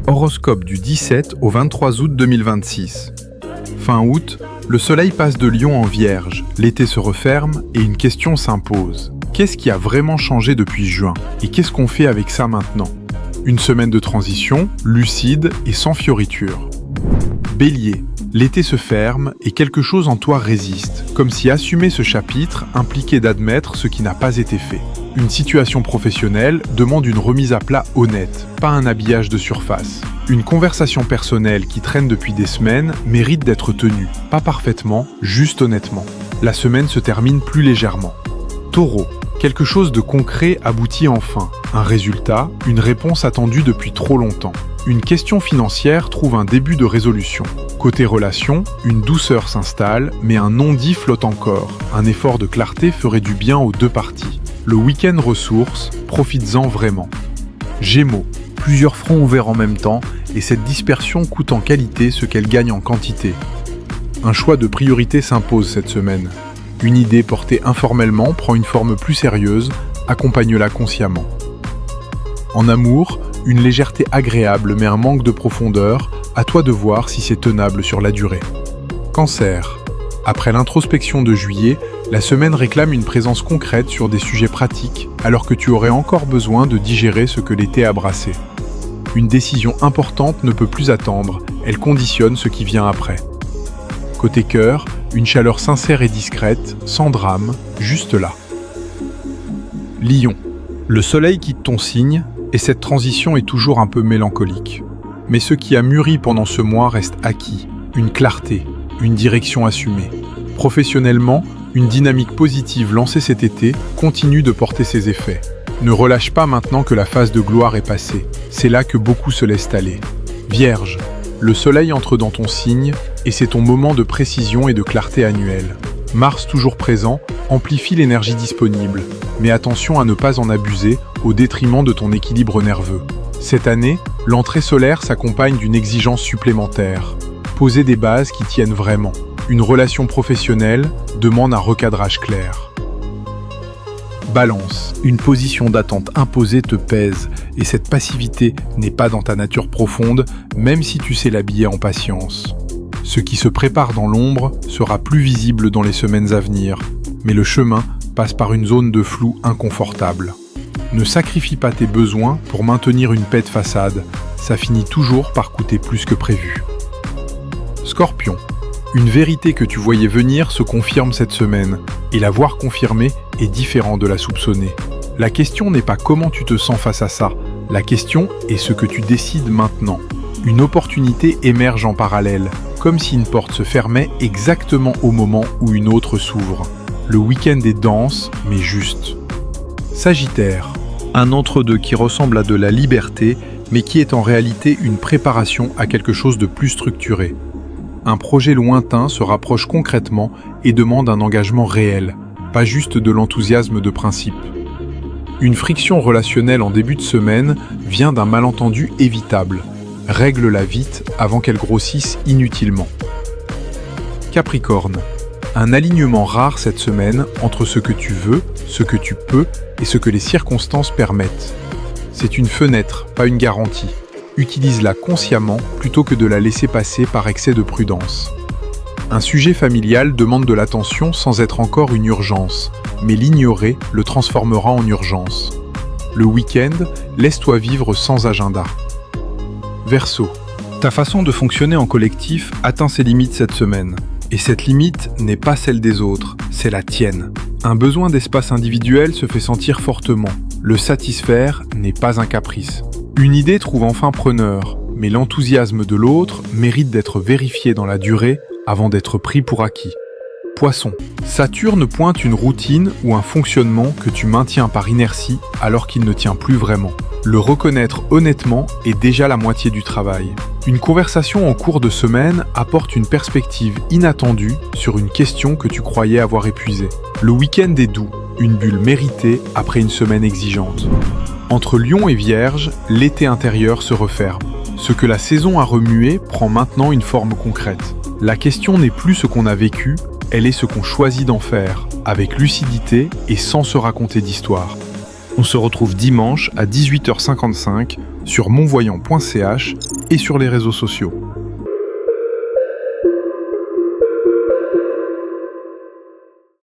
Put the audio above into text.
Horoscope du 17 au 23 août 2026. Fin août, le soleil passe de Lion en Vierge, l'été se referme et une question s'impose. Qu'est-ce qui a vraiment changé depuis juin? Et qu'est-ce qu'on fait avec ça maintenant? Une semaine de transition, lucide et sans fioritures. Bélier, l'été se ferme et quelque chose en toi résiste, comme si assumer ce chapitre impliquait d'admettre ce qui n'a pas été fait. Une situation professionnelle demande une remise à plat honnête, pas un habillage de surface. Une conversation personnelle qui traîne depuis des semaines mérite d'être tenue, pas parfaitement, juste honnêtement. La semaine se termine plus légèrement. Taureau, quelque chose de concret aboutit enfin. Un résultat, une réponse attendue depuis trop longtemps. Une question financière trouve un début de résolution. Côté relation, une douceur s'installe, mais un non-dit flotte encore. Un effort de clarté ferait du bien aux deux parties. Le week-end ressource, profites-en vraiment. Gémeaux, plusieurs fronts ouverts en même temps, et cette dispersion coûte en qualité ce qu'elle gagne en quantité. Un choix de priorité s'impose cette semaine. Une idée portée informellement prend une forme plus sérieuse, accompagne-la consciemment. En amour, une légèreté agréable mais un manque de profondeur, à toi de voir si c'est tenable sur la durée. Cancer, après l'introspection de juillet, la semaine réclame une présence concrète sur des sujets pratiques, alors que tu aurais encore besoin de digérer ce que l'été a brassé. Une décision importante ne peut plus attendre, elle conditionne ce qui vient après. Côté cœur, une chaleur sincère et discrète, sans drame, juste là. Lion, le soleil quitte ton signe, et cette transition est toujours un peu mélancolique. Mais ce qui a mûri pendant ce mois reste acquis, une clarté, une direction assumée. Professionnellement, une dynamique positive lancée cet été continue de porter ses effets. Ne relâche pas maintenant que la phase de gloire est passée, c'est là que beaucoup se laissent aller. Vierge, le soleil entre dans ton signe et c'est ton moment de précision et de clarté annuelle. Mars toujours présent amplifie l'énergie disponible, mais attention à ne pas en abuser au détriment de ton équilibre nerveux. Cette année, l'entrée solaire s'accompagne d'une exigence supplémentaire. Poser des bases qui tiennent vraiment. Une relation professionnelle demande un recadrage clair. Balance, une position d'attente imposée te pèse, et cette passivité n'est pas dans ta nature profonde, même si tu sais l'habiller en patience. Ce qui se prépare dans l'ombre sera plus visible dans les semaines à venir, mais le chemin passe par une zone de flou inconfortable. Ne sacrifie pas tes besoins pour maintenir une paix de façade, ça finit toujours par coûter plus que prévu. Scorpion, une vérité que tu voyais venir se confirme cette semaine, et la voir confirmée est différent de la soupçonner. La question n'est pas comment tu te sens face à ça, la question est ce que tu décides maintenant. Une opportunité émerge en parallèle, comme si une porte se fermait exactement au moment où une autre s'ouvre. Le week-end est dense, mais juste. Sagittaire, un entre-deux qui ressemble à de la liberté, mais qui est en réalité une préparation à quelque chose de plus structuré. Un projet lointain se rapproche concrètement et demande un engagement réel, pas juste de l'enthousiasme de principe. Une friction relationnelle en début de semaine vient d'un malentendu évitable. Règle-la vite avant qu'elle grossisse inutilement. Capricorne, un alignement rare cette semaine entre ce que tu veux, ce que tu peux et ce que les circonstances permettent. C'est une fenêtre, pas une garantie. Utilise-la consciemment plutôt que de la laisser passer par excès de prudence. Un sujet familial demande de l'attention sans être encore une urgence, mais l'ignorer le transformera en urgence. Le week-end, laisse-toi vivre sans agenda. Verseau, ta façon de fonctionner en collectif atteint ses limites cette semaine. Et cette limite n'est pas celle des autres, c'est la tienne. Un besoin d'espace individuel se fait sentir fortement. Le satisfaire n'est pas un caprice. Une idée trouve enfin preneur, mais l'enthousiasme de l'autre mérite d'être vérifié dans la durée avant d'être pris pour acquis. Poisson, Saturne pointe une routine ou un fonctionnement que tu maintiens par inertie alors qu'il ne tient plus vraiment. Le reconnaître honnêtement est déjà la moitié du travail. Une conversation en cours de semaine apporte une perspective inattendue sur une question que tu croyais avoir épuisée. Le week-end est doux, une bulle méritée après une semaine exigeante. Entre Lion et Vierge, l'été intérieur se referme. Ce que la saison a remué prend maintenant une forme concrète. La question n'est plus ce qu'on a vécu, elle est ce qu'on choisit d'en faire, avec lucidité et sans se raconter d'histoire. On se retrouve dimanche à 18h55 sur monvoyant.ch et sur les réseaux sociaux.